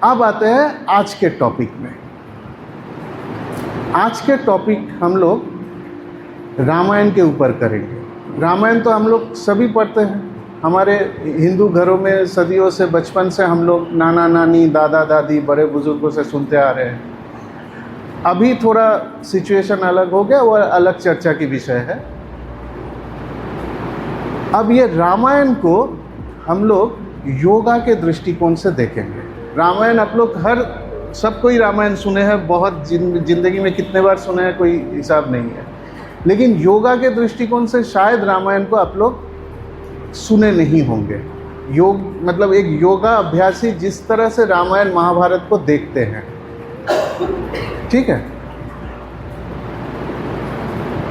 अब आते हैं आज के टॉपिक में। आज के टॉपिक हम लोग रामायण के ऊपर करेंगे। रामायण तो हम लोग सभी पढ़ते हैं, हमारे हिंदू घरों में सदियों से, बचपन से हम लोग नाना नानी, दादा दादी, बड़े बुजुर्गों से सुनते आ रहे हैं। अभी थोड़ा सिचुएशन अलग हो गया, वो अलग चर्चा की विषय है। अब ये रामायण को हम लोग योगा के दृष्टिकोण से देखेंगे। रामायण आप लोग सब कोई रामायण सुने हैं, बहुत जिंदगी में कितने बार सुने हैं कोई हिसाब नहीं है, लेकिन योगा के दृष्टिकोण से शायद रामायण को आप लोग सुने नहीं होंगे। योग मतलब एक योगा अभ्यासी जिस तरह से रामायण महाभारत को देखते हैं, ठीक है।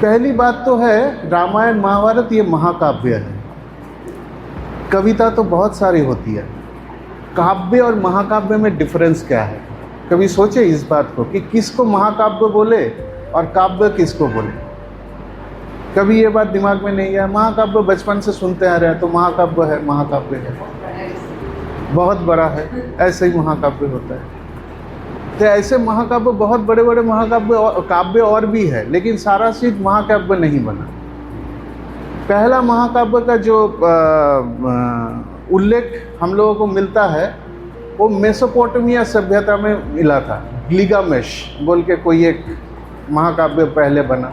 पहली बात तो है, रामायण महाभारत ये महाकाव्य है। कविता तो बहुत सारी होती है, काव्य और महाकाव्य में डिफरेंस क्या है? कभी सोचे इस बात को कि किसको महाकाव्य बोले और काव्य किसको बोले? कभी ये बात दिमाग में नहीं है? महाकाव्य बचपन से सुनते आ रहे हैं, तो महाकाव्य है, महाकाव्य है, बहुत बड़ा है, ऐसे ही महाकाव्य होता है। तो ऐसे महाकाव्य, बहुत बड़े बड़े महाकाव्य काव्य और भी है, लेकिन सारा चीज महाकाव्य नहीं बना। पहला महाकाव्य का जो उल्लेख हम लोगों को मिलता है वो मेसोपोटामिया सभ्यता में मिला था। गिलगामेश बोल के कोई एक महाकाव्य पहले बना,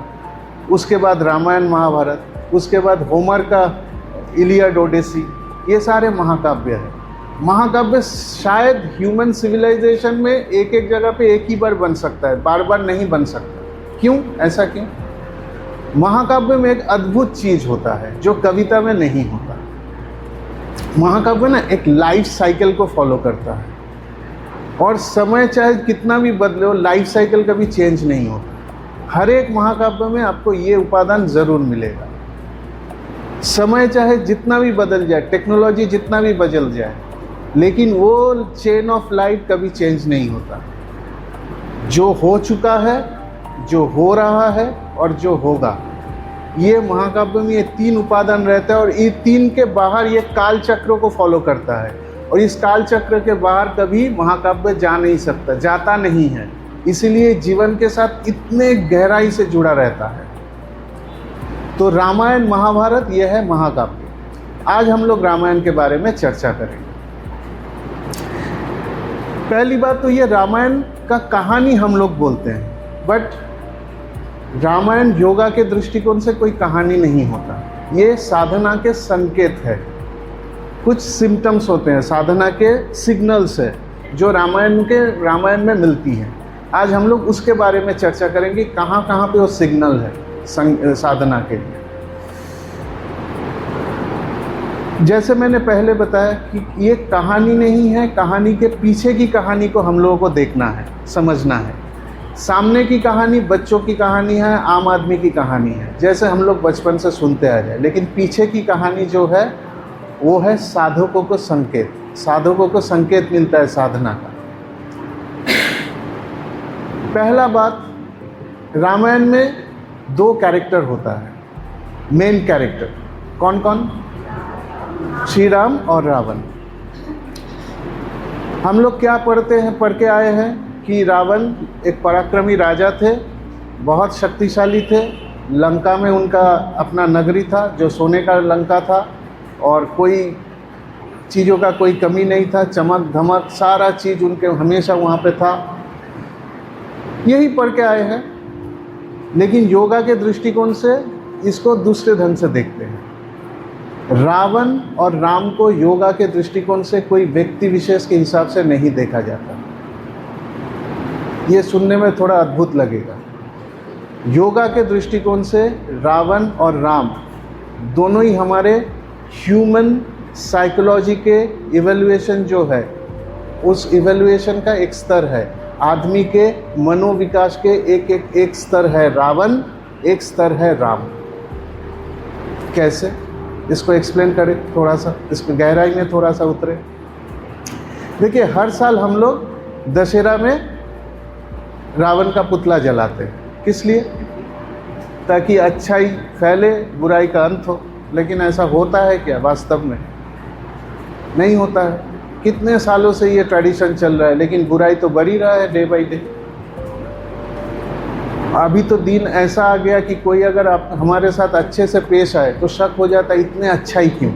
उसके बाद रामायण महाभारत, उसके बाद होमर का इलियड ओडेसी, ये सारे महाकाव्य हैं। महाकाव्य शायद ह्यूमन सिविलाइजेशन में एक एक जगह पे एक ही बार बन सकता है, बार बार नहीं बन सकता। क्यों? ऐसा क्यों? महाकाव्य में एक अद्भुत चीज होता है जो कविता में नहीं होता। महाकाव्य ना एक लाइफ साइकिल को फॉलो करता है, और समय चाहे कितना भी बदले हो, लाइफ साइकिल कभी चेंज नहीं होता। हर एक महाकाव्य में आपको ये उपादान जरूर मिलेगा। समय चाहे जितना भी बदल जाए, टेक्नोलॉजी जितना भी बदल जाए, लेकिन वो चेन ऑफ लाइफ कभी चेंज नहीं होता। जो हो चुका है, जो हो रहा है और जो होगा, ये महाकाव्य में ये तीन उपादान रहता है। और ये तीन के बाहर ये काल चक्र को फॉलो करता है, और इस काल चक्र के बाहर कभी महाकाव्य जा नहीं सकता, जाता नहीं है। इसीलिए जीवन के साथ इतने गहराई से जुड़ा रहता है। तो रामायण महाभारत यह है महाकाव्य। आज हम लोग रामायण के बारे में चर्चा करेंगे। पहली बात तो ये, रामायण का कहानी हम लोग बोलते हैं, बट रामायण योगा के दृष्टिकोण से कोई कहानी नहीं होता। ये साधना के संकेत है, कुछ सिम्टम्स होते हैं, साधना के सिग्नल्स है जो रामायण में मिलती हैं। आज हम लोग उसके बारे में चर्चा करेंगे, कहाँ कहाँ पे वो सिग्नल है साधना के लिए। जैसे मैंने पहले बताया कि ये कहानी नहीं है, कहानी के पीछे की कहानी को हम लोगों को देखना है, समझना है। सामने की कहानी बच्चों की कहानी है, आम आदमी की कहानी है, जैसे हम लोग बचपन से सुनते आ रहे हैं, लेकिन पीछे की कहानी जो है वो है साधकों को संकेत। साधकों को संकेत मिलता है साधना का। पहला बात, रामायण में दो कैरेक्टर होता है, मेन कैरेक्टर। कौन कौन? श्री राम और रावण। हम लोग क्या पढ़ के आए हैं कि रावण एक पराक्रमी राजा थे, बहुत शक्तिशाली थे। लंका में उनका अपना नगरी था जो सोने का लंका था, और कोई चीज़ों का कोई कमी नहीं था, चमक धमक सारा चीज़ उनके हमेशा वहाँ पे था। यही पढ़ के आए हैं, लेकिन योगा के दृष्टिकोण से इसको दूसरे ढंग से देखते हैं। रावण और राम को योगा के दृष्टिकोण से कोई व्यक्ति विशेष के हिसाब से नहीं देखा जाता। ये सुनने में थोड़ा अद्भुत लगेगा। योगा के दृष्टिकोण से रावण और राम दोनों ही हमारे ह्यूमन साइकोलॉजी के इवैल्यूएशन जो है, उस इवैल्यूएशन का एक स्तर है। आदमी के मनोविकास के एक स्तर है रावण, एक स्तर है राम। कैसे? इसको एक्सप्लेन करें थोड़ा सा, इसको गहराई में थोड़ा सा उतरे। देखिए, हर साल हम लोग दशहरा में रावण का पुतला जलाते हैं। किस लिए? ताकि अच्छाई फैले, बुराई का अंत हो। लेकिन ऐसा होता है क्या वास्तव में? नहीं होता है। कितने सालों से ये ट्रेडिशन चल रहा है, लेकिन बुराई तो बढ़ ही रहा है डे बाय डे। अभी तो दिन ऐसा आ गया कि कोई अगर आप हमारे साथ अच्छे से पेश आए तो शक हो जाता है इतने अच्छा ही क्यों।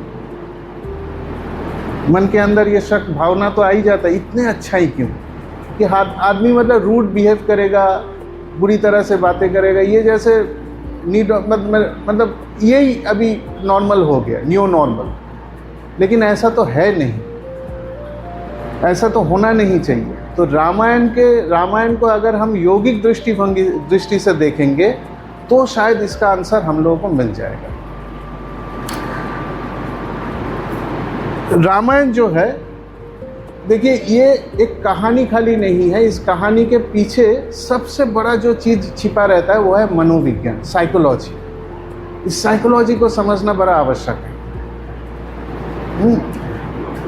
मन के अंदर ये शक भावना तो आ ही जाता है इतने अच्छा ही क्यों, कि आदमी मतलब रूड बिहेव करेगा, बुरी तरह से बातें करेगा, ये जैसे मतलब यही अभी नॉर्मल हो गया, न्यू नॉर्मल। लेकिन ऐसा तो है नहीं, ऐसा तो होना नहीं चाहिए। तो रामायण को अगर हम यौगिक दृष्टि से देखेंगे तो शायद इसका आंसर हम लोगों को मिल जाएगा। रामायण जो है, देखिए ये एक कहानी खाली नहीं है, इस कहानी के पीछे सबसे बड़ा जो चीज़ छिपा रहता है वो है मनोविज्ञान, साइकोलॉजी। इस साइकोलॉजी को समझना बड़ा आवश्यक है।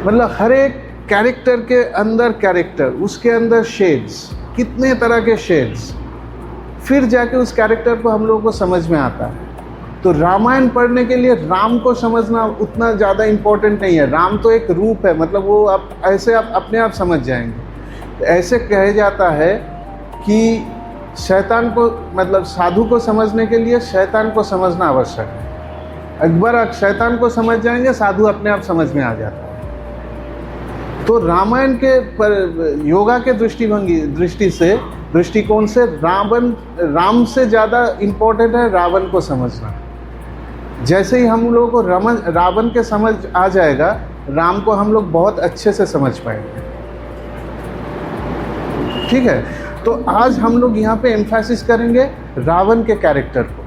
मतलब हर एक कैरेक्टर के अंदर कैरेक्टर, उसके अंदर शेड्स, कितने तरह के शेड्स, फिर जाके उस कैरेक्टर को हम लोगों को समझ में आता है। तो रामायण पढ़ने के लिए राम को समझना उतना ज़्यादा इम्पोर्टेंट नहीं है। राम तो एक रूप है, मतलब वो आप ऐसे आप अपने आप समझ जाएंगे। ऐसे कहा जाता है कि शैतान को, मतलब साधु को समझने के लिए शैतान को समझना आवश्यक है। एक बार आप शैतान को समझ जाएंगे, साधु अपने आप समझ में आ जाता है। तो रामायण के पर योगा के दृष्टिकोण से राम से ज़्यादा इम्पोर्टेंट है रावण को समझना। जैसे ही हम लोगों को रावण के समझ आ जाएगा, राम को हम लोग बहुत अच्छे से समझ पाएंगे। ठीक है, तो आज हम लोग यहाँ पे एम्फेसिस करेंगे रावण के कैरेक्टर को,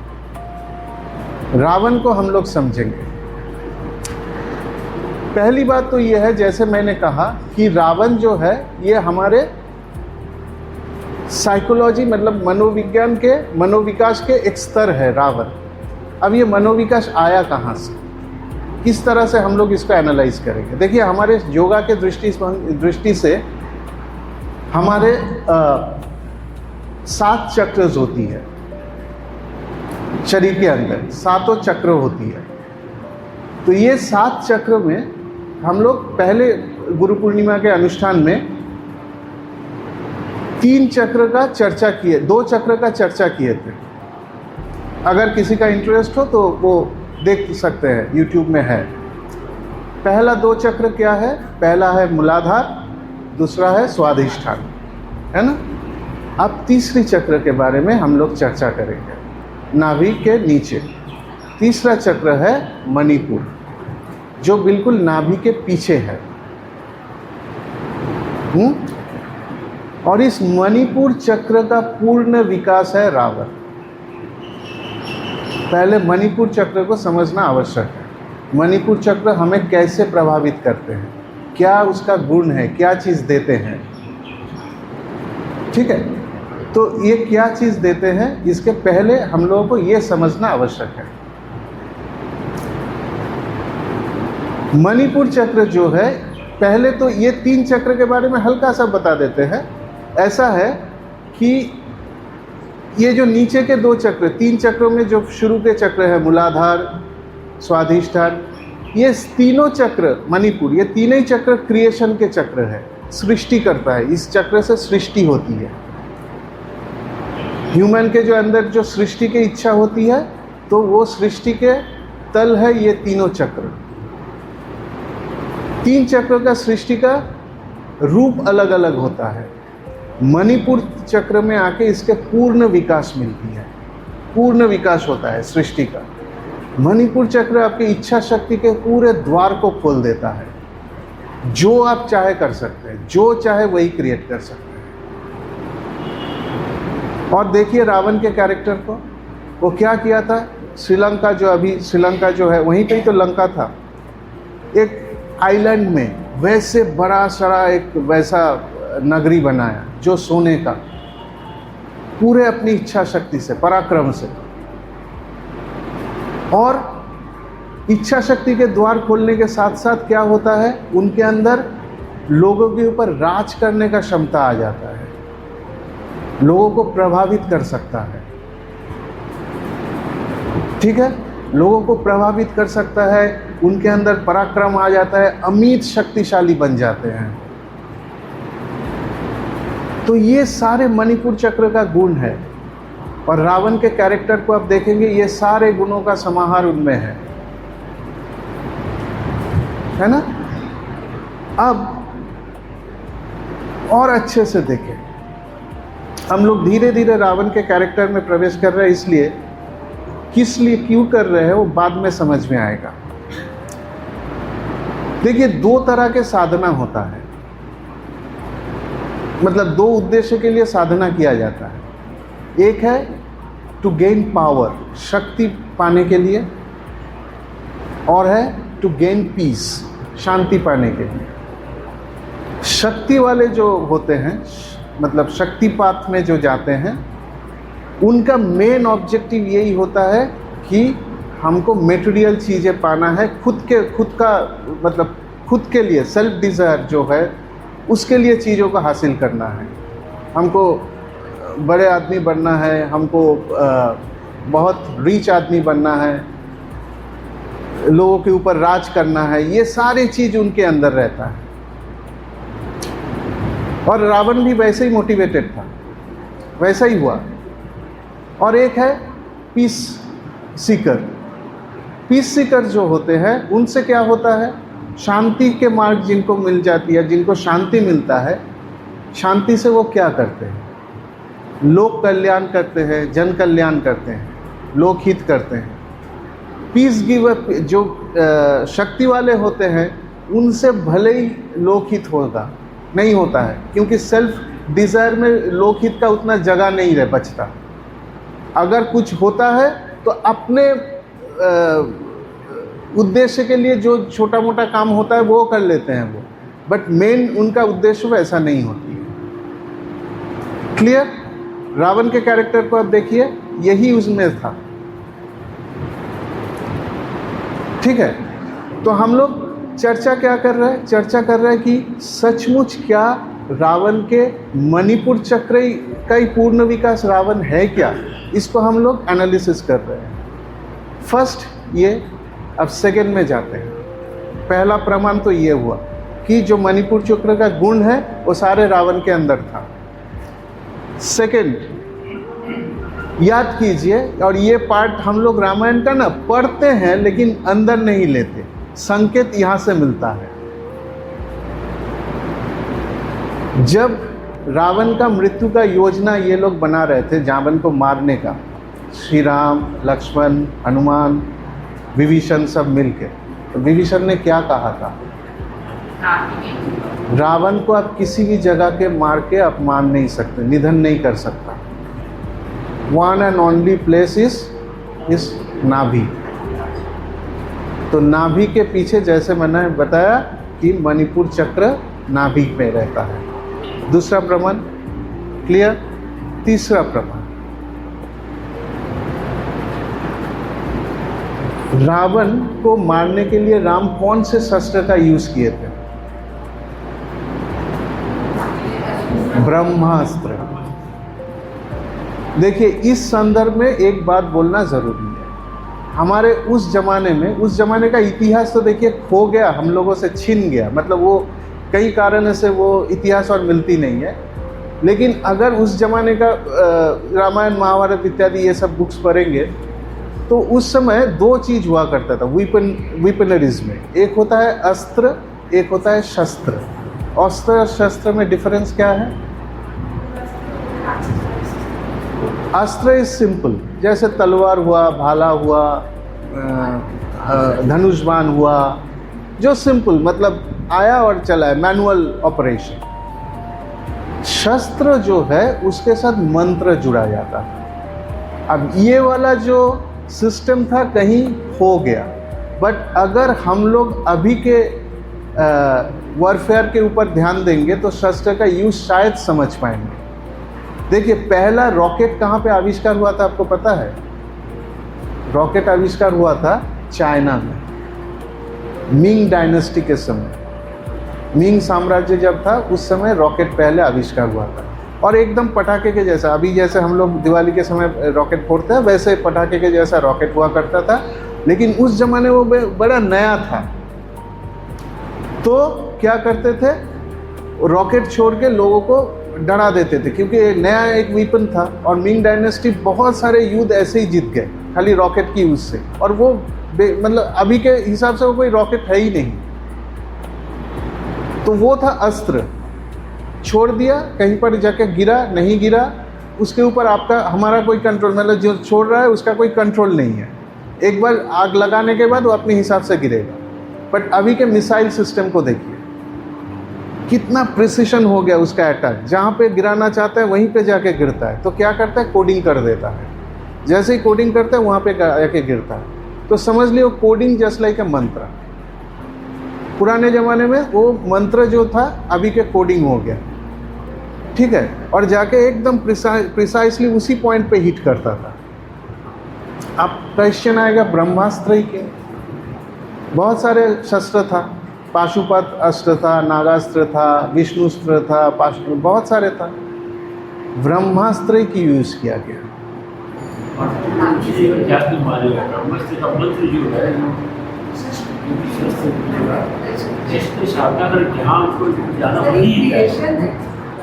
रावण को हम लोग समझेंगे। पहली बात तो ये है, जैसे मैंने कहा कि रावण जो है ये हमारे साइकोलॉजी, मतलब मनोविज्ञान के, मनोविकास के एक स्तर है रावण। अब ये मनोविकास आया कहाँ से, किस तरह से हम लोग इसको एनालाइज करेंगे। देखिए हमारे योगा के दृष्टि से हमारे 7 चक्र होती है शरीर के अंदर, 7 चक्र होती है। तो ये 7 चक्र में हम लोग पहले गुरु पूर्णिमा के अनुष्ठान में 3 चक्र का चर्चा किए, 2 चक्र का चर्चा किए थे। अगर किसी का इंटरेस्ट हो तो वो देख सकते हैं, YouTube में है। पहला 2 चक्र क्या है? पहला है मूलाधार, दूसरा है स्वाधिष्ठान, है ना। अब तीसरी चक्र के बारे में हम लोग चर्चा करेंगे, नाभि के नीचे। तीसरा चक्र है मणिपुर, जो बिल्कुल नाभि के पीछे है। और इस मणिपुर चक्र का पूर्ण विकास है रावण। पहले मणिपुर चक्र को समझना आवश्यक है। मणिपुर चक्र हमें कैसे प्रभावित करते हैं, क्या उसका गुण है, क्या चीज़ देते हैं। ठीक है, तो ये क्या चीज़ देते हैं, इसके पहले हम लोगों को ये समझना आवश्यक है। मणिपुर चक्र जो है, पहले तो ये 3 चक्र के बारे में हल्का सा बता देते हैं। ऐसा है कि ये जो नीचे के 2 चक्र, 3 चक्रों में जो शुरू के चक्र है मूलाधार, स्वाधिष्ठान, ये तीनों चक्र, मणिपुर, ये तीनों ही चक्र क्रिएशन के चक्र है, सृष्टि करता है। इस चक्र से सृष्टि होती है। ह्यूमन के जो अंदर जो सृष्टि की इच्छा होती है, तो वो सृष्टि के तल है ये तीनों चक्र। 3 चक्र का सृष्टि का रूप अलग अलग होता है। मणिपुर चक्र में आके इसके पूर्ण विकास मिलती है, पूर्ण विकास होता है सृष्टि का। मणिपुर चक्र आपकी इच्छा शक्ति के पूरे द्वार को खोल देता है। जो आप चाहे कर सकते हैं, जो चाहे वही क्रिएट कर सकते हैं। और देखिए रावण के कैरेक्टर को, वो क्या किया था। श्रीलंका जो, अभी श्रीलंका जो है वहीं पे ही तो लंका था, एक आइलैंड में वैसे बड़ा सारा एक वैसा नगरी बनाया जो सोने का, पूरे अपनी इच्छा शक्ति से, पराक्रम से। और इच्छा शक्ति के द्वार खोलने के साथ साथ क्या होता है, उनके अंदर लोगों के ऊपर राज करने का क्षमता आ जाता है, लोगों को प्रभावित कर सकता है। ठीक है, लोगों को प्रभावित कर सकता है, उनके अंदर पराक्रम आ जाता है, अमित शक्तिशाली बन जाते हैं। तो ये सारे मणिपुर चक्र का गुण है। और रावण के कैरेक्टर को आप देखेंगे, ये सारे गुणों का समाहार उनमें है ना। अब और अच्छे से देखें, हम लोग धीरे धीरे रावण के कैरेक्टर में प्रवेश कर रहे हैं, इसलिए किस लिए क्यों कर रहे हैं वो बाद में समझ में आएगा। देखिए, दो तरह के साधना होता है, मतलब दो उद्देश्य के लिए साधना किया जाता है। एक है टू गेन पावर, शक्ति पाने के लिए, और है टू गेन पीस, शांति पाने के लिए। शक्ति वाले जो होते हैं, मतलब शक्तिपात में जो जाते हैं, उनका मेन ऑब्जेक्टिव यही होता है कि हमको मटेरियल चीज़ें पाना है, खुद के लिए सेल्फ डिज़ायर जो है उसके लिए चीज़ों को हासिल करना है। हमको बड़े आदमी बनना है, हमको बहुत रिच आदमी बनना है, लोगों के ऊपर राज करना है, ये सारी चीज़ उनके अंदर रहता है। और रावण भी वैसे ही मोटिवेटेड था, वैसा ही हुआ। और एक है पीस सीकर। पीस सीकर जो होते हैं, उनसे क्या होता है, शांति के मार्ग जिनको मिल जाती है, जिनको शांति मिलता है, शांति से वो क्या करते हैं, लोक कल्याण करते हैं, जन कल्याण करते हैं, लोकहित करते हैं। पीस गिवर जो शक्ति वाले होते हैं, उनसे भले ही लोकहित होगा नहीं होता है, क्योंकि सेल्फ डिज़ायर में लोकहित का उतना जगह नहीं रह बचता। अगर कुछ होता है तो अपने उद्देश्य के लिए जो छोटा मोटा काम होता है वो कर लेते हैं वो, बट मेन उनका उद्देश्य वैसा नहीं होती है। क्लियर? रावण के कैरेक्टर को आप देखिए, यही उसमें था। ठीक है, तो हम लोग चर्चा क्या कर रहे हैं, चर्चा कर रहे हैं कि सचमुच क्या रावण के मणिपुर चक्र का ही पूर्ण विकास रावण है क्या, इसको हम लोग एनालिसिस कर रहे हैं। फर्स्ट ये, अब सेकंड में जाते हैं। पहला प्रमाण तो ये हुआ कि जो मणिपुर चक्र का गुण है वो सारे रावण के अंदर था। सेकंड, याद कीजिए, और ये पार्ट हम लोग रामायण का ना पढ़ते हैं लेकिन अंदर नहीं लेते, संकेत यहाँ से मिलता है। जब रावण का मृत्यु का योजना ये लोग बना रहे थे रावण को मारने का, श्री राम, लक्ष्मण, हनुमान, विभीषण सब मिलके, तो विभीषण ने क्या कहा था, रावण को आप किसी भी जगह के मार के आप मार नहीं सकते, निधन नहीं कर सकता। वन एंड ओनली प्लेस इस नाभि। तो नाभि के पीछे, जैसे मैंने बताया कि मणिपुर चक्र नाभि में रहता है। दूसरा प्रमाण क्लियर। तीसरा प्रमाण, रावण को मारने के लिए राम कौन से शस्त्र का यूज किए थे, ब्रह्मास्त्र। देखिए, इस संदर्भ में एक बात बोलना जरूरी है। हमारे उस जमाने में, उस जमाने का इतिहास तो देखिए खो गया, हम लोगों से छिन गया, मतलब वो कई कारणों से वो इतिहास और मिलती नहीं है। लेकिन अगर उस जमाने का रामायण, महाभारत इत्यादि ये सब बुक्स पढ़ेंगे तो उस समय दो चीज हुआ करता था वेपनरीज में। एक होता है अस्त्र, एक होता है शस्त्र। अस्त्र और शस्त्र में डिफरेंस क्या है? अस्त्र इज सिंपल, जैसे तलवार हुआ, भाला हुआ, धनुष बाण हुआ, जो सिंपल मतलब आया और चला है, मैनुअल ऑपरेशन। शस्त्र जो है उसके साथ मंत्र जुड़ा जाता है। अब ये वाला जो सिस्टम था कहीं हो गया, बट अगर हम लोग अभी के वॉरफेयर के ऊपर ध्यान देंगे तो शस्त्र का यूज शायद समझ पाएंगे। देखिए, पहला रॉकेट कहाँ पे आविष्कार हुआ था आपको पता है? रॉकेट आविष्कार हुआ था चाइना में, मिंग डायनेस्टी के समय। मिंग साम्राज्य जब था उस समय रॉकेट पहले आविष्कार हुआ था, और एकदम पटाखे के जैसा, अभी जैसे हम लोग दिवाली के समय रॉकेट फोड़ते हैं वैसे पटाखे के जैसा रॉकेट हुआ करता था। लेकिन उस जमाने वो बड़ा नया था, तो क्या करते थे, रॉकेट छोड़ के लोगों को डरा देते थे, क्योंकि नया एक वेपन था। और मिंग डायनेस्टी बहुत सारे युद्ध ऐसे ही जीत गए खाली रॉकेट की यूज से, और वो मतलब अभी के हिसाब से वो कोई रॉकेट है ही नहीं। तो वो था अस्त्र, छोड़ दिया, कहीं पर जाके गिरा, नहीं गिरा, उसके ऊपर आपका हमारा कोई कंट्रोल, मतलब जो छोड़ रहा है उसका कोई कंट्रोल नहीं है। एक बार आग लगाने के बाद वो अपने हिसाब से गिरेगा। बट अभी के मिसाइल सिस्टम को देखिए, कितना प्रिसिशन हो गया उसका अटैक, जहाँ पे गिराना चाहता है वहीं पे जाके गिरता है। तो क्या करता है, कोडिंग कर देता है, जैसे ही कोडिंग करता है वहाँ पे जाके गिरता है। तो समझ लियो कोडिंग जस्ट लाइक ए मंत्र। पुराने ज़माने में वो मंत्र जो था अभी के कोडिंग हो गया, ठीक है, और जाके एकदम प्रिसाइसली उसी पॉइंट पे हिट करता था। अब क्वेश्चन आएगा ब्रह्मास्त्र के बहुत सारे शस्त्र था, पाशुपत अस्त्र था, नागास्त्र था, विष्णुस्त्र था, बहुत सारे था। ब्रह्मास्त्र की यूज किया गया।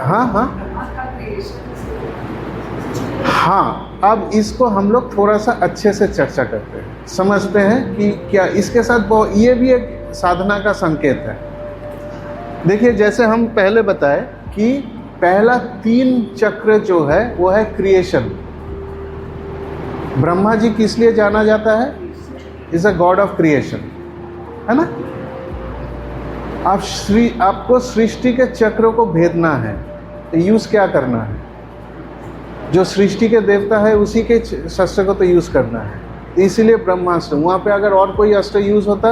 हाँ हाँ हाँ, अब इसको हम लोग थोड़ा सा अच्छे से चर्चा करते हैं, समझते हैं कि क्या इसके साथ ये भी एक साधना का संकेत है। देखिए, जैसे हम पहले बताए कि पहला 3 चक्र जो है वो है क्रिएशन। ब्रह्मा जी किस लिए जाना जाता है, is a God of creation, है ना। आपको सृष्टि के चक्र को भेदना है, तो यूज क्या करना है, जो सृष्टि के देवता है उसी के शस्त्र को तो यूज करना है। इसीलिए ब्रह्मास्त्र, वहाँ पे अगर और कोई अस्त्र यूज होता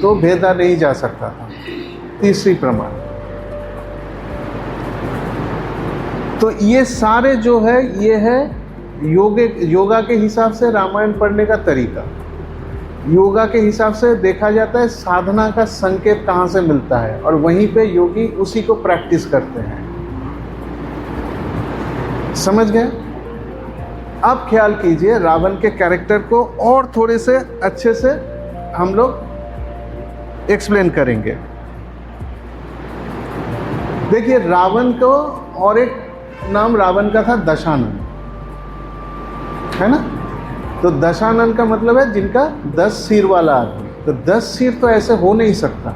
तो भेदा नहीं जा सकता था। तीसरी प्रमाण। तो ये सारे जो है ये है योगा के हिसाब से रामायण पढ़ने का तरीका। योगा के हिसाब से देखा जाता है साधना का संकेत कहाँ से मिलता है, और वहीं पे योगी उसी को प्रैक्टिस करते हैं। समझ गए। अब ख्याल कीजिए रावण के कैरेक्टर को और थोड़े से अच्छे से हम लोग एक्सप्लेन करेंगे। देखिए, रावण को और एक नाम रावण का था दशानन, है ना। तो दशानन का मतलब है जिनका 10 सिर वाला आदमी। तो 10 सिर तो ऐसे हो नहीं सकता,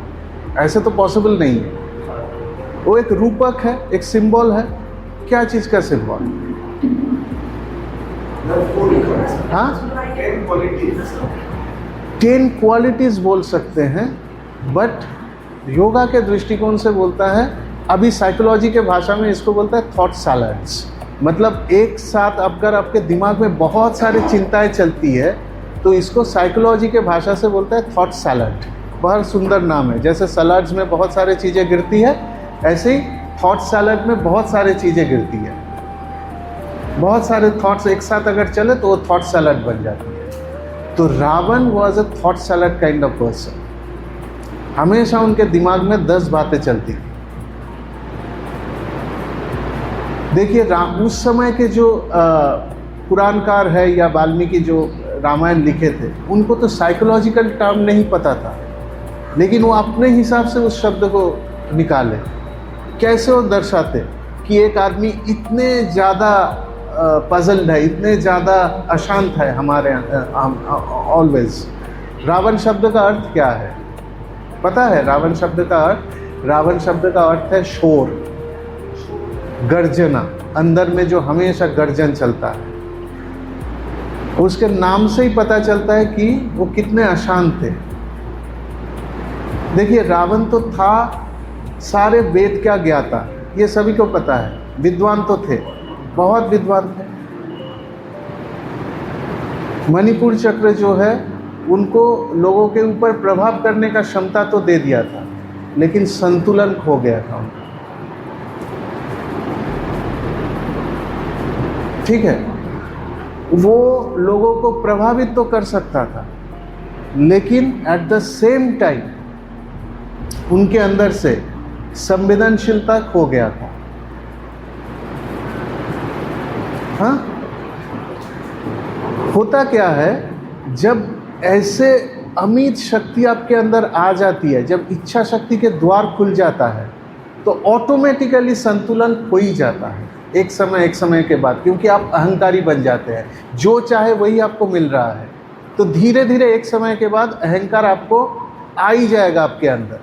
ऐसे तो पॉसिबल नहीं है। वो एक रूपक है, एक सिंबल है। क्या चीज का सिंबल? हाँ, 10 क्वालिटीज बोल सकते हैं, बट योगा के दृष्टिकोण से बोलता है, अभी साइकोलॉजी के भाषा में इसको बोलता है थॉट सैलड्स। मतलब एक साथ अगर आपके दिमाग में बहुत सारी चिंताएं चलती है तो इसको साइकोलॉजी के भाषा से बोलता है थॉट सैलड। बहुत सुंदर नाम है। जैसे सलाड्स में बहुत सारी चीज़ें गिरती है, ऐसे ही थॉट सैलड में बहुत सारी चीज़ें गिरती है। बहुत सारे थॉट्स एक साथ अगर चले तो वो थॉट सैलड बन जाती है। तो Ravan was a thought salad kind of person. हमेशा उनके दिमाग में 10 बातें चलती थी। देखिए, उस समय के जो पुराणकार है या वाल्मीकि जो रामायण लिखे थे, उनको तो साइकोलॉजिकल टर्म नहीं पता था, लेकिन वो अपने हिसाब से उस शब्द को निकाले। कैसे वो दर्शाते कि एक आदमी इतने ज़्यादा पजल्ड है, इतने ज़्यादा अशांत है हमारे ऑलवेज। रावण शब्द का अर्थ क्या है पता है? रावण शब्द का अर्थ है शोर, गर्जना। अंदर में जो हमेशा गर्जन चलता है, उसके नाम से ही पता चलता है कि वो कितने अशांत थे। देखिए, रावण तो था सारे वेद क्या ज्ञाता, ये सभी को पता है। विद्वान तो थे, बहुत विद्वान थे। मणिपुर चक्र जो है उनको लोगों के ऊपर प्रभाव करने का क्षमता तो दे दिया था, लेकिन संतुलन खो गया था उनका। ठीक है, वो लोगों को प्रभावित तो कर सकता था, लेकिन एट द सेम टाइम उनके अंदर से संवेदनशीलता खो गया था। हाँ, होता क्या है, जब ऐसे अमित शक्ति आपके अंदर आ जाती है, जब इच्छा शक्ति के द्वार खुल जाता है तो ऑटोमेटिकली संतुलन हो ही जाता है एक समय के बाद, क्योंकि आप अहंकारी बन जाते हैं, जो चाहे वही आपको मिल रहा है। तो धीरे धीरे एक समय के बाद अहंकार आपको आ ही जाएगा आपके अंदर।